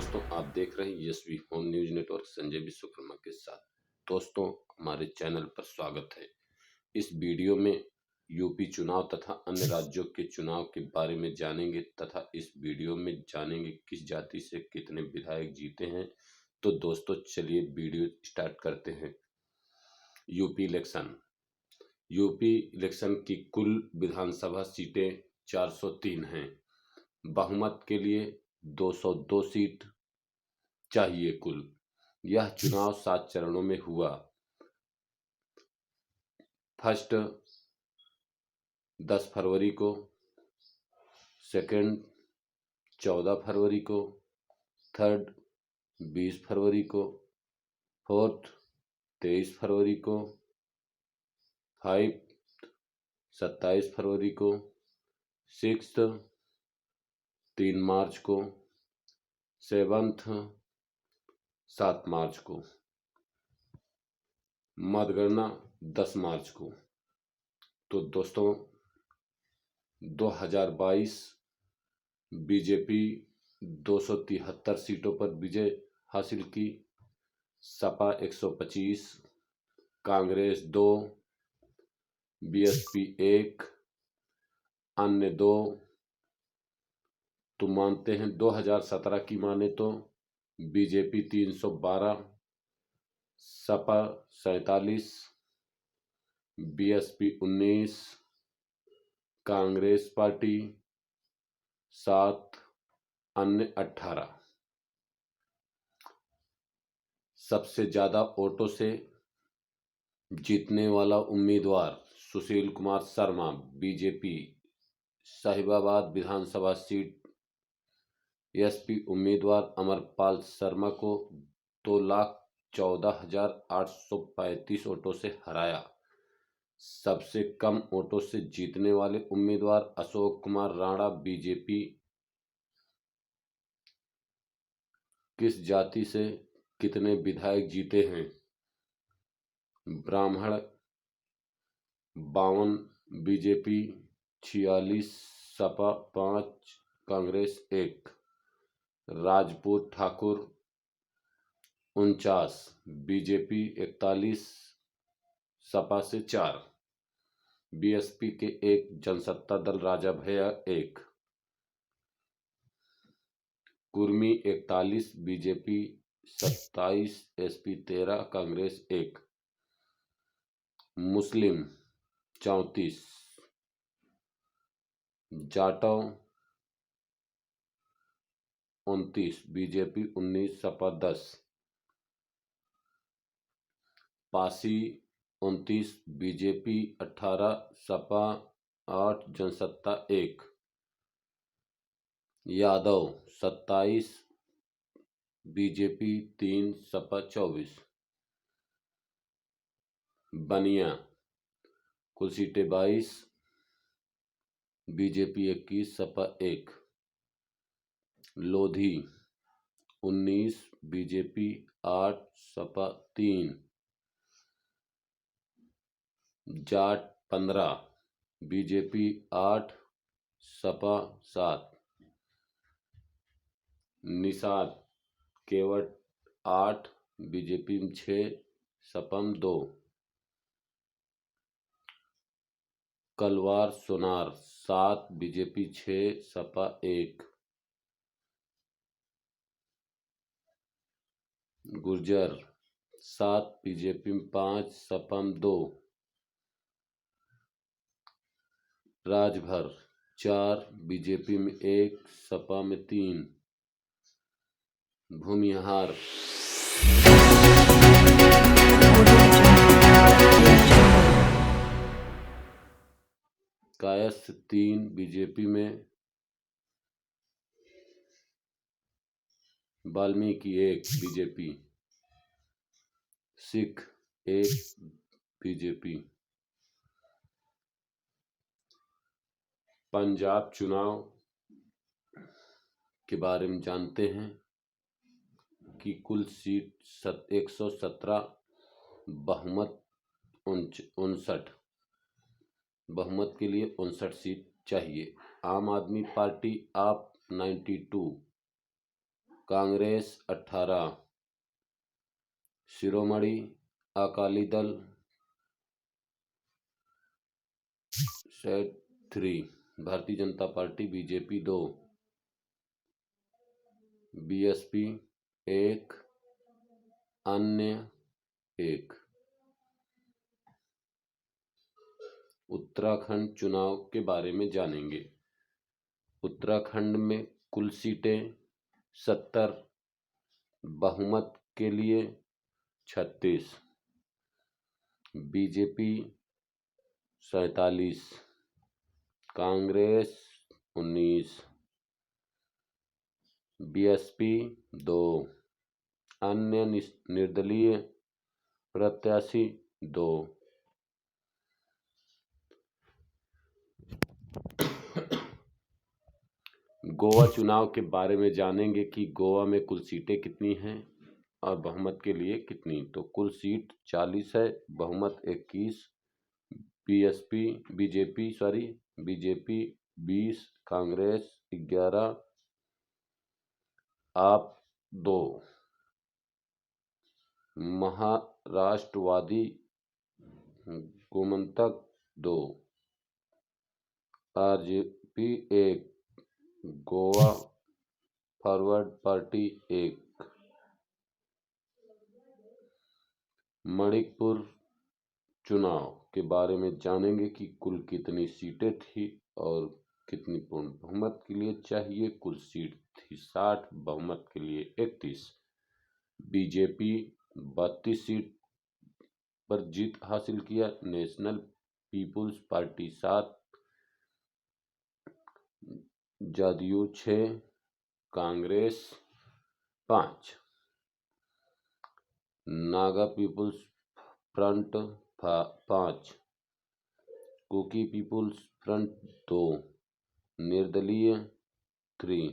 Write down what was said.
दोस्तों, आप देख रहे हैं Yashvi home news network Sanjay Vishwakarma के साथ। दोस्तों, हमारे चैनल पर स्वागत है। इस वीडियो में यूपी चुनाव तथा अन्य राज्यों के चुनाव के बारे में जानेंगे तथा इस वीडियो में जानेंगे किस जाति से कितने विधायक जीते हैं। तो दोस्तों, चलिए वीडियो स्टार्ट करते हैं। यूपी इलेक्शन की कुल विधानसभा सीटें 403 हैं। बहुमत के लिए 202 सीट चाहिए कुल। यह चुनाव 7 चरणों में हुआ। फर्स्ट 10 फरवरी को, सेकंड 14 फरवरी को, थर्ड 20 फरवरी को, फोर्थ 23 फरवरी को, फाइव 27 फरवरी को, सिक्स्थ 3 मार्च को, सेवंथ 7 मार्च को, मतगणना 10 मार्च को। तो दोस्तों, 2022 बीजेपी 273 सीटों पर विजय हासिल की। सपा 125, कांग्रेस 2, बीएसपी 1, अन्य 2। तो मानते हैं 2017 की माने तो BJP 312, Sapa 47, BSP 19, Congress party 7, अन्य 18। सबसे ज्यादा वोटों से जीतने वाला उम्मीदवार सुशील कुमार शर्मा, बीजेपी, साहिबाबाद विधानसभा सीट। एसपी उम्मीदवार अमरपाल शर्मा को 2,14,835 वोटों से हराया। सबसे कम वोटों से जीतने वाले उम्मीदवार अशोक कुमार राणा, बीजेपी। किस जाति से कितने विधायक जीते हैं? ब्राह्मण 52, बीजेपी 46, सपा 5, कांग्रेस 1। राजपूत ठाकुर 49, बीजेपी 41, सपा से 4। बीएसपी के 1, जनसत्ता दल Raja Bhaiya 1। Kurmi 41, BJP 27, SP 13, Congress 1। Muslim 34, Jatav 29, BJP 19, Sapa 10। Pasi 29, BJP 18, Sapa 8, Jansatta 1। Yadav 27, BJP 3, Sapa 24। Baniya कुल सीटें 22, BJP 21, Sapa 1। Lodhi 19, BJP 8, Sapa 3। Jat 15, BJP 8, Sapa 7। Nishad Kewat 8, BJP 6, Sapa 2। Kalwar Sonar 7, BJP 6, Sapa 1। Gurjar 7, BJP 5, Sapa 2। Rajbhar 4, BJP में 1, सपा में 3। भूमिहार कायस्थ 3, बीजेपी में। वाल्मीकि 1, बीजेपी। सिख 1, बीजेपी। पंजाब चुनाव के बारे में जानते हैं कि कुल सीट 117, बहुमत 59। बहुमत के लिए 59 सीट चाहिए। आम आदमी पार्टी आप 92, Congress 18, Shiromani Akali Dal 3, Bharatiya Janata party BJP 2, BSP 1, अन्य 1। उत्तराखंड चुनाव के बारे में जानेंगे। उत्तराखंड में कुल सीटें 70, बहुमत के लिए 36, बीजेपी 47, कांग्रेस 19, बीएसपी 2, अन्य निर्दलीय प्रत्याशी 2। गोवा चुनाव के बारे में जानेंगे कि गोवा में कुल सीटें कितनी हैं और बहुमत के लिए कितनी। तो कुल सीट 40 है, बहुमत 21, बीजेपी 20, कांग्रेस 11, आप 2, Maharashtrawadi Gomantak 2, RJP 1, Goa forward party 1। Manipur चुनाव के बारे में जानेंगे कि कुल कितनी सीटें थी और कितनी पूर्ण बहुमत के लिए चाहिए। कुल सीट थी 60, बहुमत के लिए 31। बीजेपी 32 सीट पर जीत हासिल किया, नेशनल पीपुल्स पार्टी 7, जदयू 6, कांग्रेस 5, नागा पीपुल्स फ्रंट 5, कुकी पीपुल्स फ्रंट 2, निर्दलीय 3,